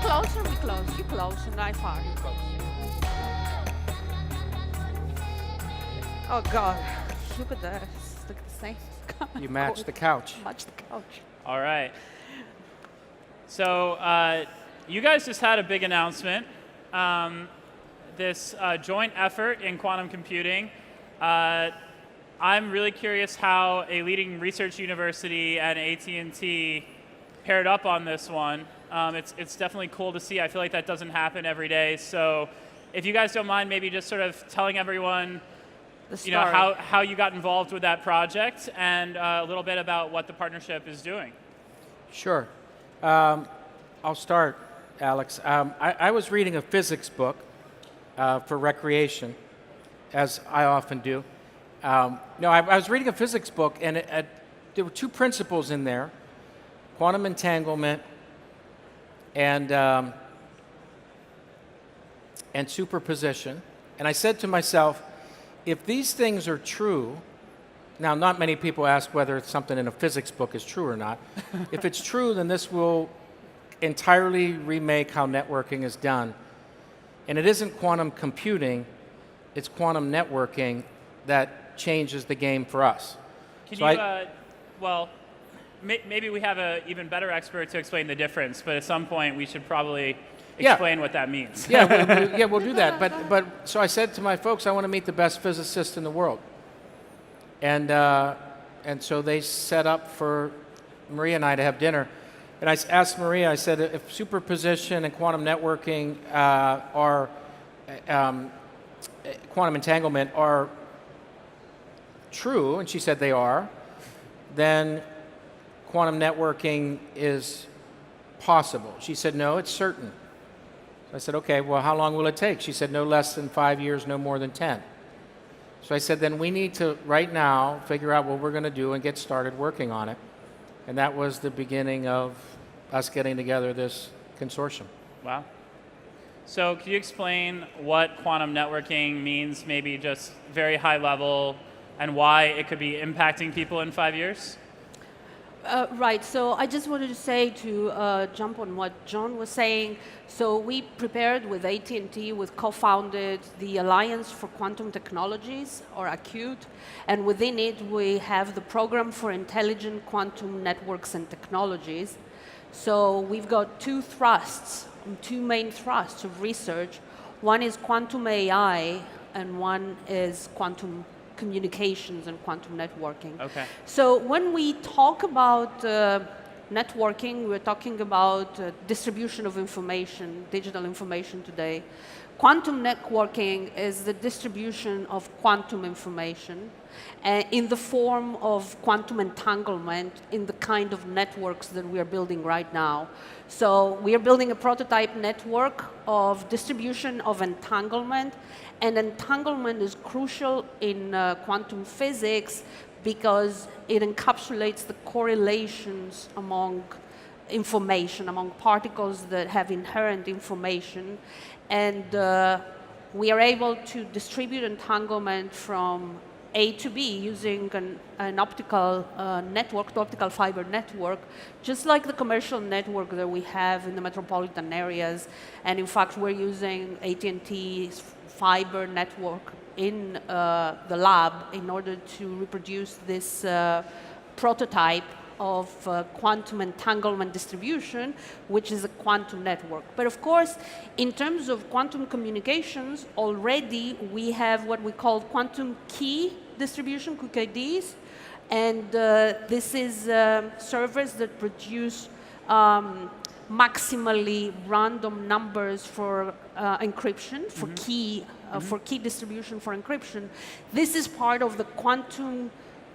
closer, be close. You close and I far. You close. Oh God, look at that. Look at the same. You match the couch. Match the couch. All right. So you guys just had a big announcement. This joint effort in quantum computing. I'm really curious how a leading research university and AT&T paired up on this one. It's definitely cool to see. I feel like that doesn't happen every day. So if you guys don't mind, maybe just sort of telling everyone how you got involved with that project and a little bit about what the partnership is doing. Sure. I'll start, Alex. I was reading a physics book for recreation, as I often do. I was reading a physics book, and there were two principles in there: quantum entanglement and superposition. And I said to myself, if these things are true, now not many people ask whether something in a physics book is true or not. If it's true, then this will entirely remake how networking is done. And it isn't quantum computing, it's quantum networking that changes the game for us. Can maybe we have an even better expert to explain the difference, but at some point we should probably explain what that means. We'll do that. But so I said to my folks, I want to meet the best physicist in the world. And so they set up for Maria and I to have dinner. And I asked Maria, I said, if superposition and quantum networking quantum entanglement are true, and she said they are, then quantum networking is possible. She said, no, it's certain. So I said, okay, well, how long will it take? She said, no less than 5 years, no more than 10. So I said, then we need to, right now, figure out what we're going to do and get started working on it. And that was the beginning of us getting together this consortium. Wow. So can you explain what quantum networking means, maybe just very high level, and why it could be impacting people in 5 years? Right, so I just wanted to say, to jump on what John was saying, so we prepared with AT&T, we've co-founded the Alliance for Quantum Technologies, or ACUTE, and within it we have the Program for Intelligent Quantum Networks and Technologies. So we've got two main thrusts of research. One is quantum AI, and one is quantum communications and quantum networking. Okay. So when we talk about networking, we're talking about distribution of information, digital information today. Quantum networking is the distribution of quantum information in the form of quantum entanglement in the kind of networks that we are building right now. So we are building a prototype network of distribution of entanglement, and entanglement is crucial in quantum physics because it encapsulates the correlations among information, among particles that have inherent information. And we are able to distribute entanglement from A to B using an optical network, the optical fiber network, just like the commercial network that we have in the metropolitan areas. And in fact, we're using AT&T's fiber network in the lab in order to reproduce this prototype of quantum entanglement distribution, which is a quantum network. But of course, in terms of quantum communications, already we have what we call quantum key distribution, QKDs, and this is servers that produce maximally random numbers for encryption, for key distribution for encryption. This is part of the quantum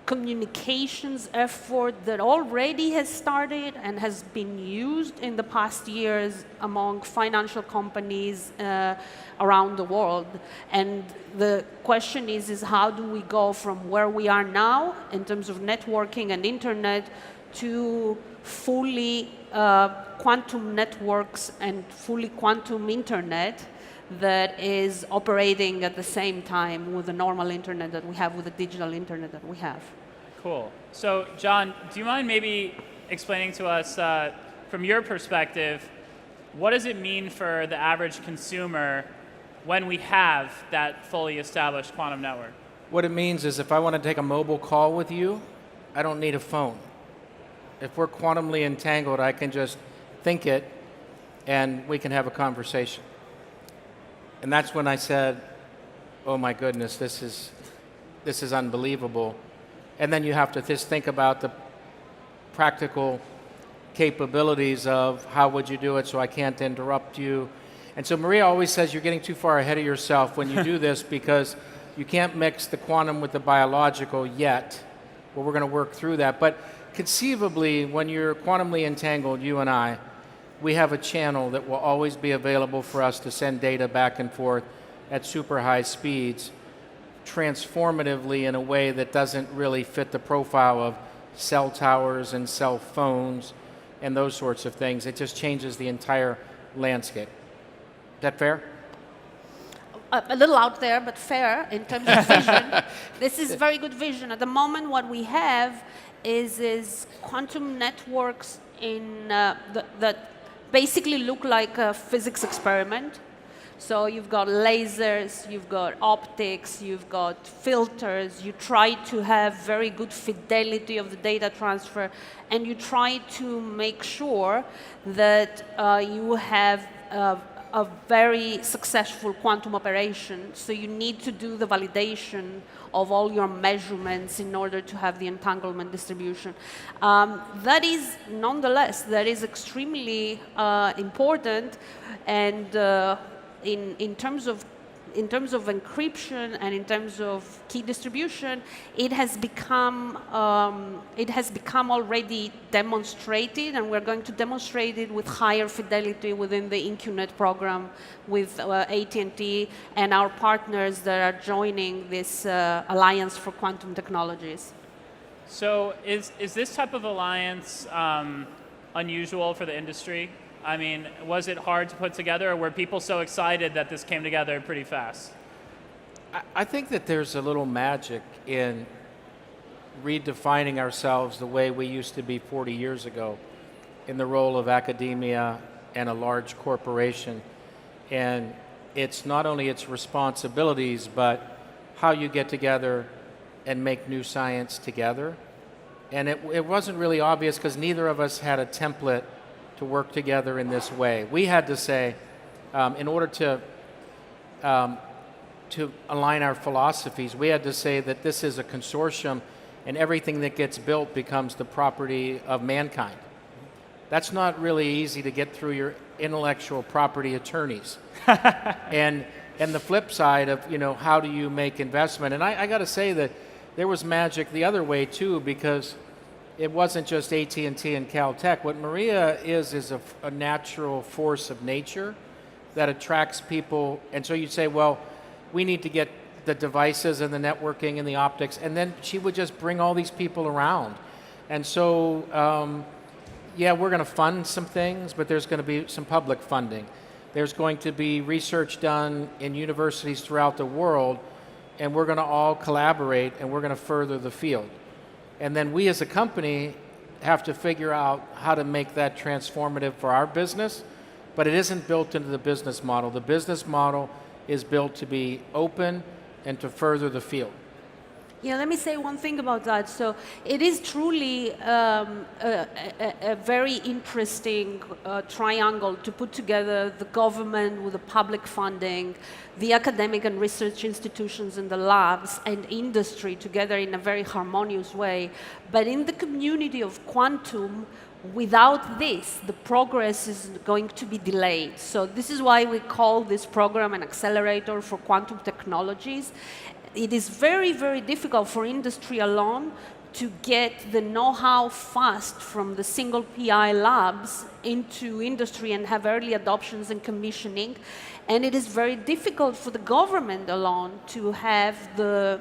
communications effort that already has started and has been used in the past years among financial companies around the world. And the question is how do we go from where we are now in terms of networking and internet to fully quantum networks and fully quantum internet that is operating at the same time with the normal internet that we have, with the digital internet that we have. Cool. So, John, do you mind maybe explaining to us, from your perspective, what does it mean for the average consumer when we have that fully established quantum network? What it means is if I want to take a mobile call with you, I don't need a phone. If we're quantumly entangled, I can just think it and we can have a conversation. And that's when I said, oh my goodness, this is unbelievable. And then you have to just think about the practical capabilities of how would you do it so I can't interrupt you. And so Maria always says you're getting too far ahead of yourself when you do this because you can't mix the quantum with the biological yet. Well, we're going to work through that. But conceivably, when you're quantumly entangled, you and I, we have a channel that will always be available for us to send data back and forth at super high speeds, transformatively in a way that doesn't really fit the profile of cell towers and cell phones and those sorts of things. It just changes the entire landscape. Is that fair? A little out there, but fair in terms of vision. This is very good vision. At the moment, what we have is quantum networks that basically look like a physics experiment. So you've got lasers, you've got optics, you've got filters, you try to have very good fidelity of the data transfer, and you try to make sure that you have a very successful quantum operation. So you need to do the validation of all your measurements in order to have the entanglement distribution. That is, nonetheless, that is extremely important, and in terms of encryption and in terms of key distribution, it has become already demonstrated, and we're going to demonstrate it with higher fidelity within the InQNet program with AT&T and our partners that are joining this Alliance for Quantum Technologies. So is this type of alliance unusual for the industry? I mean, was it hard to put together, or were people so excited that this came together pretty fast? I think that there's a little magic in redefining ourselves the way we used to be 40 years ago in the role of academia and a large corporation. And it's not only its responsibilities, but how you get together and make new science together. And it wasn't really obvious because neither of us had a template to work together in this way. We had to say, in order to align our philosophies, we had to say that this is a consortium and everything that gets built becomes the property of mankind. That's not really easy to get through your intellectual property attorneys. and the flip side of, how do you make investment? And I got to say that there was magic the other way too, because it wasn't just AT&T and Caltech. What Maria is a natural force of nature that attracts people. And so you say, well, we need to get the devices and the networking and the optics. And then she would just bring all these people around. And so, yeah, we're going to fund some things, but there's going to be some public funding. There's going to be research done in universities throughout the world, and we're going to all collaborate, and we're going to further the field. And then we as a company have to figure out how to make that transformative for our business, but it isn't built into the business model. The business model is built to be open and to further the field. Yeah, let me say one thing about that. So it is truly a very interesting triangle to put together the government with the public funding, the academic and research institutions and the labs and industry together in a very harmonious way. But in the community of quantum, without this, the progress is going to be delayed. So this is why we call this program an accelerator for quantum technologies. It is very, very difficult for industry alone to get the know-how fast from the single PI labs into industry and have early adoptions and commissioning. And it is very difficult for the government alone to have the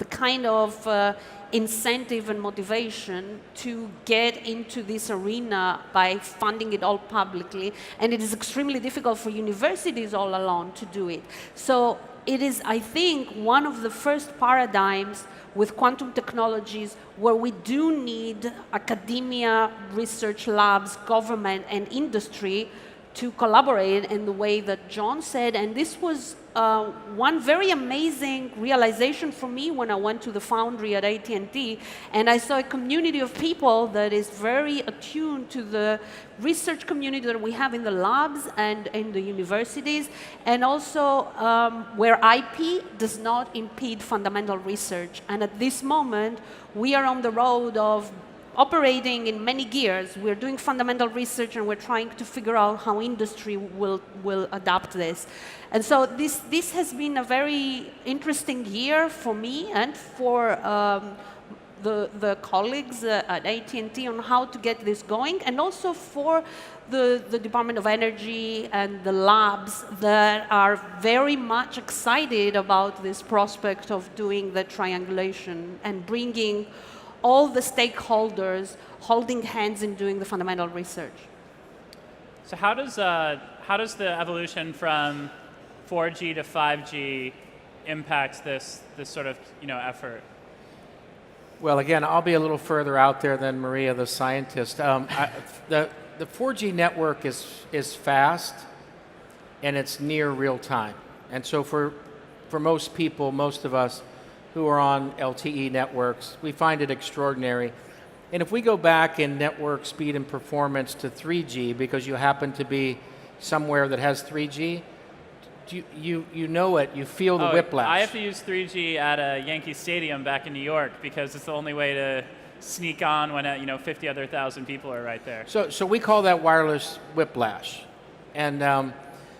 kind of incentive and motivation to get into this arena by funding it all publicly. And it is extremely difficult for universities all alone to do it. So it is, I think, one of the first paradigms with quantum technologies where we do need academia, research labs, government, and industry to collaborate in the way that John said, and this was one very amazing realization for me when I went to the foundry at AT&T, and I saw a community of people that is very attuned to the research community that we have in the labs and in the universities, and also where IP does not impede fundamental research. And at this moment, we are on the road of operating in many gears. We're doing fundamental research and we're trying to figure out how industry will adapt this. And so this has been a very interesting year for me and for the colleagues at AT&T on how to get this going, and also for the Department of Energy and the labs that are very much excited about this prospect of doing the triangulation and bringing all the stakeholders holding hands in doing the fundamental research. So how does the evolution from 4G to 5G impact this sort of effort? Well, again, I'll be a little further out there than Maria, the scientist. The 4G network is fast and it's near real time. And so for most people, most of us who are on LTE networks, we find it extraordinary. And if we go back in network speed and performance to 3G, because you happen to be somewhere that has 3G, you know it, you feel the whiplash. I have to use 3G at a Yankee Stadium back in New York because it's the only way to sneak on when 50 other thousand people are right there. So we call that wireless whiplash. And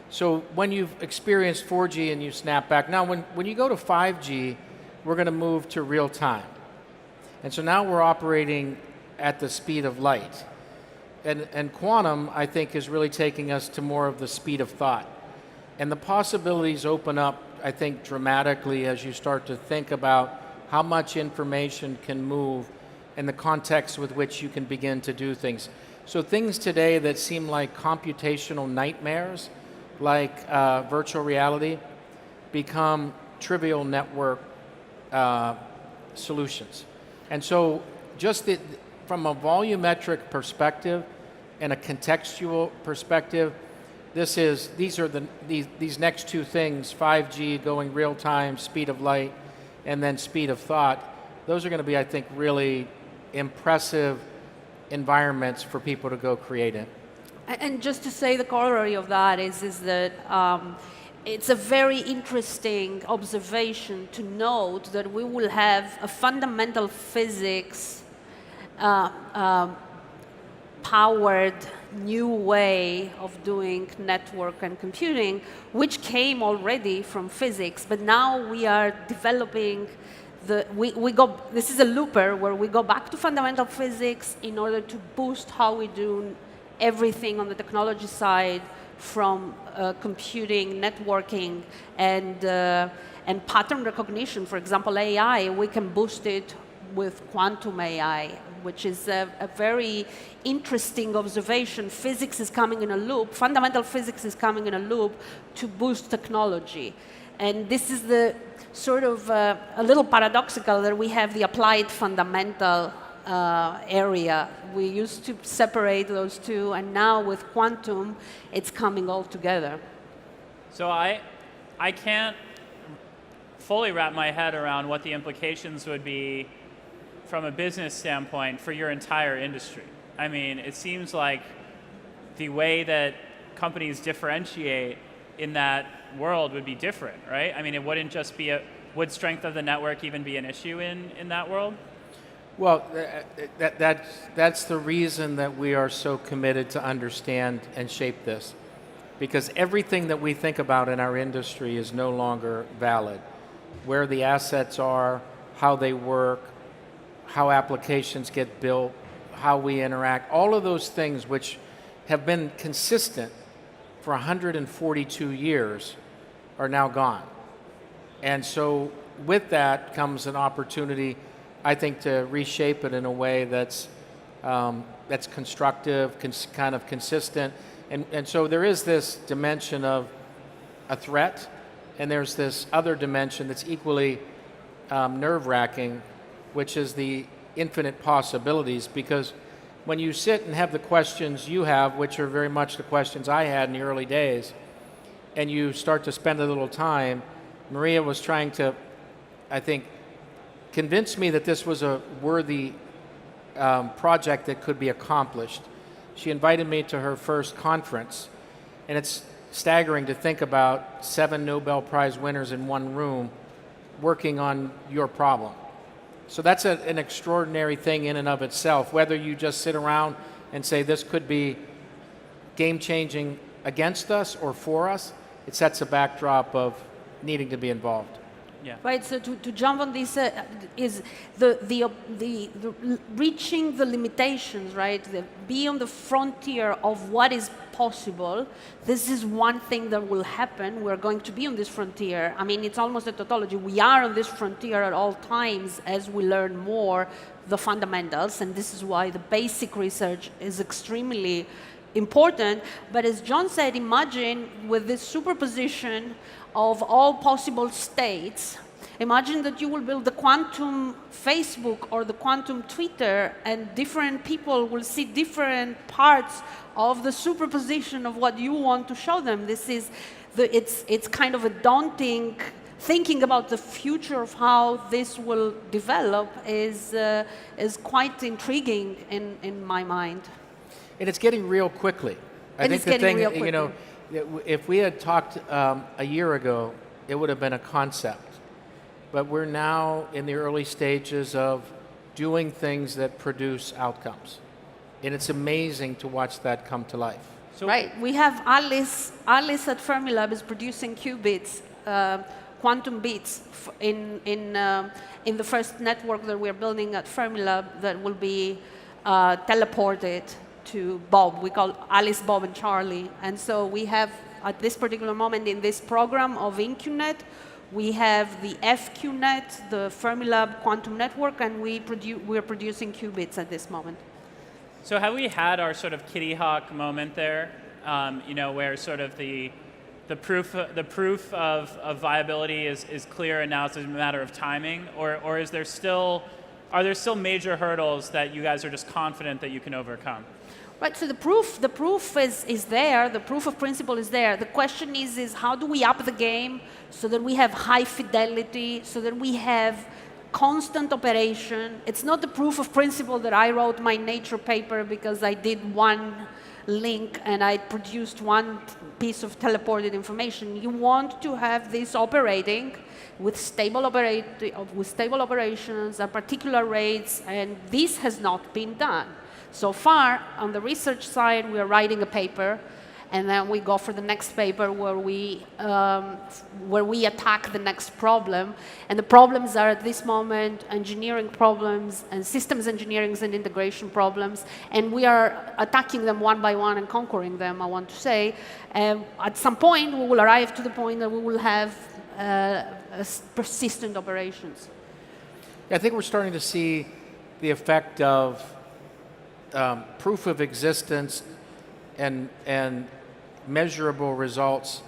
so when you've experienced 4G and you snap back, now when you go to 5G, we're going to move to real time. And so now we're operating at the speed of light. And quantum, I think, is really taking us to more of the speed of thought. And the possibilities open up, I think, dramatically as you start to think about how much information can move and the context with which you can begin to do things. So things today that seem like computational nightmares, like virtual reality, become trivial network solutions. And so just from a volumetric perspective and a contextual perspective, these next two things, 5G going real time, speed of light, and then speed of thought, those are going to be, I think, really impressive environments for people to go create in. And just to say the corollary of that is that it's a very interesting observation to note that we will have a fundamental physics powered new way of doing network and computing, which came already from physics, but now we are developing this is a looper where we go back to fundamental physics in order to boost how we do everything on the technology side, from computing, networking, and pattern recognition. For example, AI, we can boost it with quantum AI, which is a very interesting observation. Physics is coming in a loop, fundamental physics is coming in a loop to boost technology. And this is the sort of a little paradoxical that we have the applied fundamental area. We used to separate those two, and now with quantum, it's coming all together. So I can't fully wrap my head around what the implications would be from a business standpoint for your entire industry. I mean, it seems like the way that companies differentiate in that world would be different, right? I mean, it wouldn't just be would strength of the network even be an issue in that world? Well, that's the reason that we are so committed to understand and shape this, because everything that we think about in our industry is no longer valid. Where the assets are, how they work, how applications get built, how we interact, all of those things which have been consistent for 142 years are now gone. And so with that comes an opportunity, I think, to reshape it in a way that's constructive, kind of consistent. And so there is this dimension of a threat, and there's this other dimension that's equally nerve-wracking, which is the infinite possibilities, because when you sit and have the questions you have, which are very much the questions I had in the early days, and you start to spend a little time, Maria was trying to, I think, convince me that this was a worthy project that could be accomplished. She invited me to her first conference, and it's staggering to think about 7 Nobel Prize winners in one room working on your problem. So that's an extraordinary thing in and of itself. Whether you just sit around and say this could be game-changing against us or for us, it sets a backdrop of needing to be involved. Yeah. Right. So to jump on this is the reaching the limitations, right? Be on the frontier of what is possible. This is one thing that will happen. We're going to be on this frontier. I mean, it's almost a tautology. We are on this frontier at all times as we learn more the fundamentals, and this is why the basic research is extremely important. But as John said, imagine with this superposition of all possible states, imagine that you will build the quantum Facebook or the quantum Twitter, and different people will see different parts of the superposition of what you want to show them. This is it's kind of a daunting thinking about the future of how this will develop is quite intriguing in my mind. And it's getting real quickly. I think the thing, you know, if we had talked a year ago, it would have been a concept. But we're now in the early stages of doing things that produce outcomes. And it's amazing to watch that come to life. So right. We have Alice at Fermilab is producing qubits, quantum bits in the first network that we're building at Fermilab that will be teleported to Bob. We call Alice, Bob, and Charlie. And so we have, at this particular moment in this program of InQNet, we have the FQNet, the Fermilab quantum network, and we're producing qubits at this moment. So have we had our sort of Kitty Hawk moment there, you know, where sort of the proof of viability is clear, and now it's a matter of timing, or are there still major hurdles that you guys are just confident that you can overcome? Right, so the proof is there, the proof of principle is there. The question is how do we up the game so that we have high fidelity, so that we have constant operation. It's not the proof of principle that I wrote my Nature paper because I did one link and I produced one piece of teleported information. You want to have this operating with stable operations at particular rates, and this has not been done. So far, on the research side, we are writing a paper, and then we go for the next paper where we attack the next problem. And the problems are, at this moment, engineering problems and systems engineering and integration problems. And we are attacking them one by one and conquering them, I want to say. At some point, we will arrive to the point that we will have persistent operations. I think we're starting to see the effect of proof of existence and measurable results.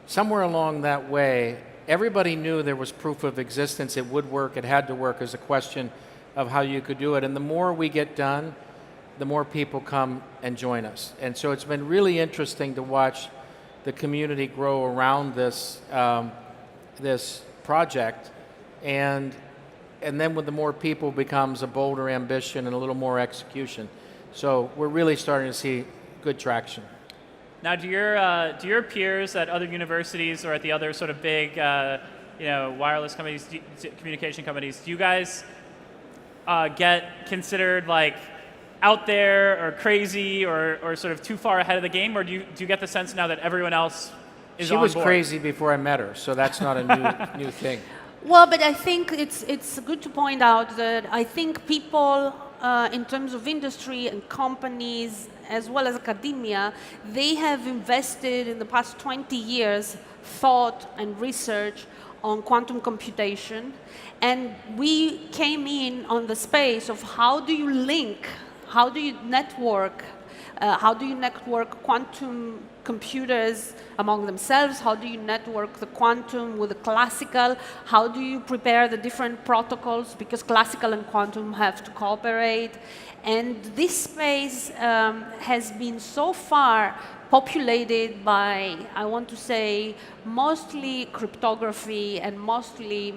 Somewhere along that way, everybody knew there was proof of existence. It would work. It had to work. As a question of how you could do it. And the more we get done, the more people come and join us. And so it's been really interesting to watch the community grow around this this project, and then with the more people becomes a bolder ambition and a little more execution. So we're really starting to see good traction. Now, do your peers at other universities or at the other sort of big, you know, wireless companies, communication companies, do you guys get considered like out there or crazy or sort of too far ahead of the game, or do you get the sense now that everyone else is on board? She was crazy before I met her, so that's not a new thing. Well, but I think it's good to point out that I think people, in terms of industry and companies, as well as academia, they have invested in the past 20 years thought and research on quantum computation. And we came in on the space of how do you link, how do you network How do you network quantum computers among themselves? How do you network the quantum with the classical? How do you prepare the different protocols? Because classical and quantum have to cooperate. And this space has been so far populated by, I want to say, mostly cryptography and mostly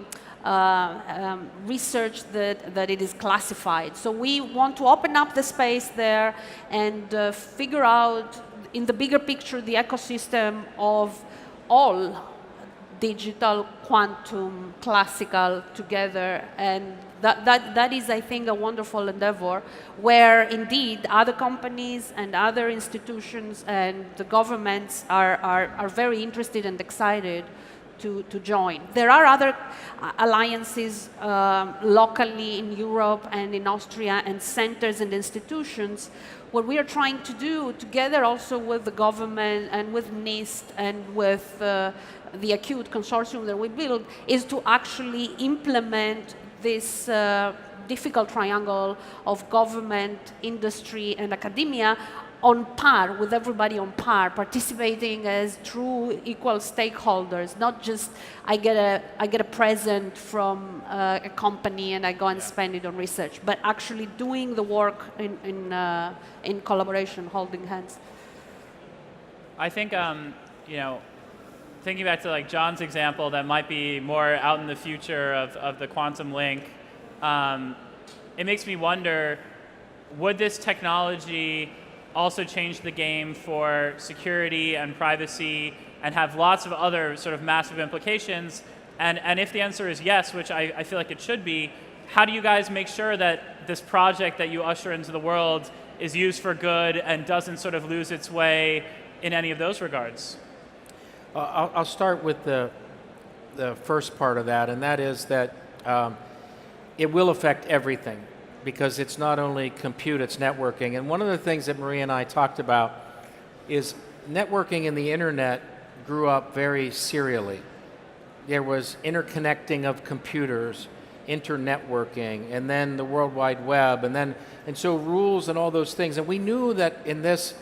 research that it is classified. So we want to open up the space there and figure out, in the bigger picture, the ecosystem of all digital, quantum, classical together. And that is, I think, a wonderful endeavor where, indeed, other companies and other institutions and the governments are very interested and excited to join. There are other alliances locally in Europe and in Austria, and centers and institutions. What we are trying to do, together also with the government and with NIST and with the Acute consortium that we built, is to actually implement this difficult triangle of government, industry, and academia on par, with everybody on par, participating as true equal stakeholders, not just I get a present from a company and I go and spend it on research, but actually doing the work in collaboration, holding hands. I think, you know, thinking back to like John's example, that might be more out in the future of the quantum link, it makes me wonder, would this technology also change the game for security and privacy and have lots of other sort of massive implications? And if the answer is yes, which I feel like it should be, how do you guys make sure that this project that you usher into the world is used for good and doesn't sort of lose its way in any of those regards? I'll start with the first part of that, and that is that it will affect everything, because it's not only compute, it's networking. And one of the things that Maria and I talked about is networking in the internet grew up very serially. There was interconnecting of computers, internetworking, and then the World Wide Web, and so rules and all those things. And we knew that in this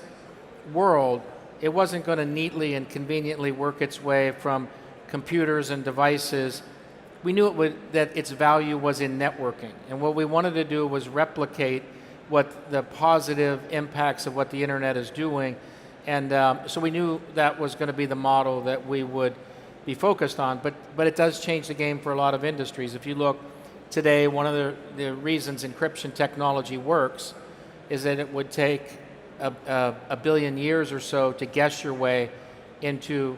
world, it wasn't going to neatly and conveniently work its way from computers and devices. We knew that its value was in networking. And what we wanted to do was replicate what the positive impacts of what the internet is doing. And so we knew that was going to be the model that we would be focused on. But it does change the game for a lot of industries. If you look today, one of the reasons encryption technology works is that it would take a billion years or so to guess your way into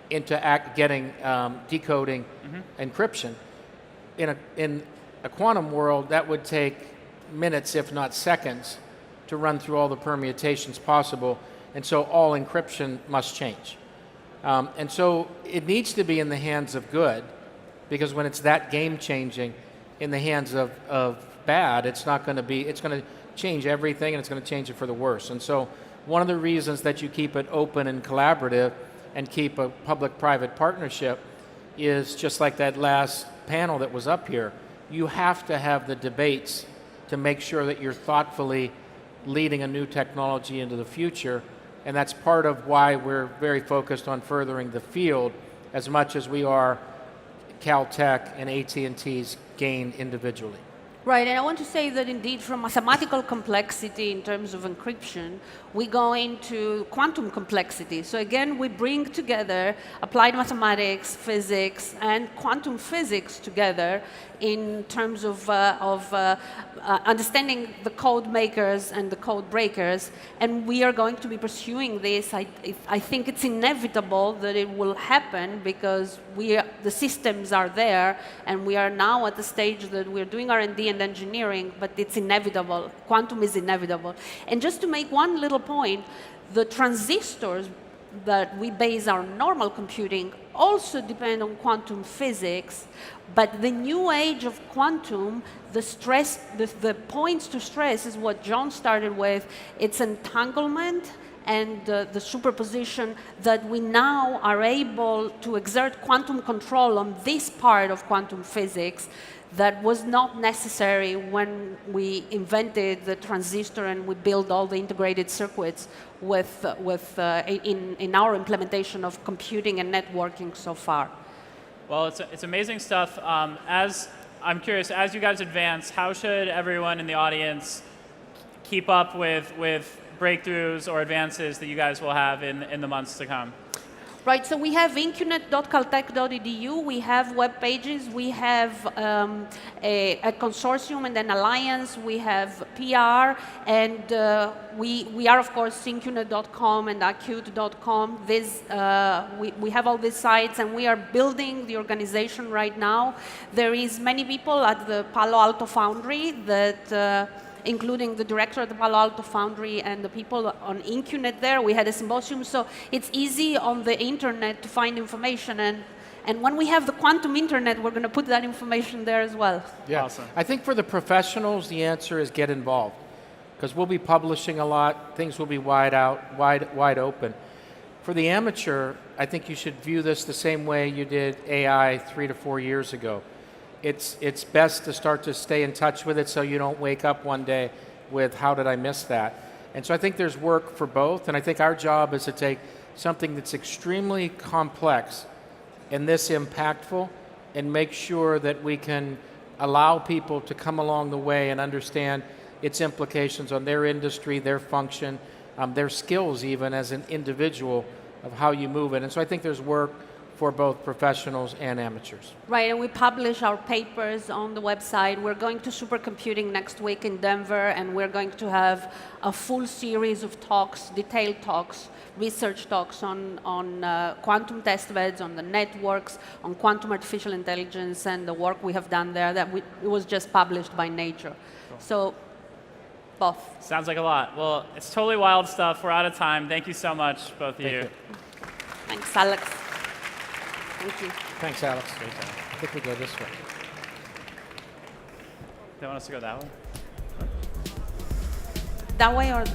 decoding encryption. In a quantum world, that would take minutes, if not seconds, to run through all the permutations possible, and so all encryption must change. And so it needs to be in the hands of good, because when it's that game-changing, in the hands of bad, it's going to change everything, and it's going to change it for the worse. And so one of the reasons that you keep it open and collaborative and keep a public-private partnership is just like that last panel that was up here. You have to have the debates to make sure that you're thoughtfully leading a new technology into the future, and that's part of why we're very focused on furthering the field as much as we are Caltech and AT&T's gain individually. Right, and I want to say that indeed from mathematical complexity in terms of encryption, we go into quantum complexity. So again, we bring together applied mathematics, physics, and quantum physics together in terms of understanding the code makers and the code breakers, and we are going to be pursuing this. I think it's inevitable that it will happen, because the systems are there, and we are now at the stage that we're doing R&D and engineering, but it's inevitable. Quantum is inevitable. And just to make one little point, the transistors that we base our normal computing also depend on quantum physics, But the new age of quantum, the points to stress is what John started with. It's entanglement and the superposition that we now are able to exert quantum control on this part of quantum physics that was not necessary when we invented the transistor and we built all the integrated circuits in our implementation of computing and networking so far. Well, it's amazing stuff. As I'm curious, as you guys advance, how should everyone in the audience keep up with breakthroughs or advances that you guys will have in the months to come? Right, so we have incunet.caltech.edu, we have web pages, we have a consortium and an alliance, we have PR, and we are, of course, incunet.com and acute.com. We have all these sites, and we are building the organization right now. There is many people at the Palo Alto Foundry that including the director of the Palo Alto Foundry and the people on Incunet there. We had a symposium, so it's easy on the internet to find information. And when we have the quantum internet, we're going to put that information there as well. Yeah. Awesome. I think for the professionals, the answer is get involved, because we'll be publishing a lot. Things will be wide open. For the amateur, I think you should view this the same way you did AI 3 to 4 years ago. It's best to start to stay in touch with it so you don't wake up one day with, how did I miss that? And so I think there's work for both, and I think our job is to take something that's extremely complex and this impactful and make sure that we can allow people to come along the way and understand its implications on their industry, their function, their skills even as an individual of how you move it. And so I think there's work for both professionals and amateurs. Right, and we publish our papers on the website. We're going to supercomputing next week in Denver, and we're going to have a full series of talks, detailed talks, research talks on quantum testbeds, on the networks, on quantum artificial intelligence, and the work we have done there. It was just published by Nature. Cool. So, both. Sounds like a lot. Well, it's totally wild stuff. We're out of time. Thank you so much, both of you. Thanks, Alex. Thank you. Thanks, Alex. I think we go this way. They want us to go that way? That way or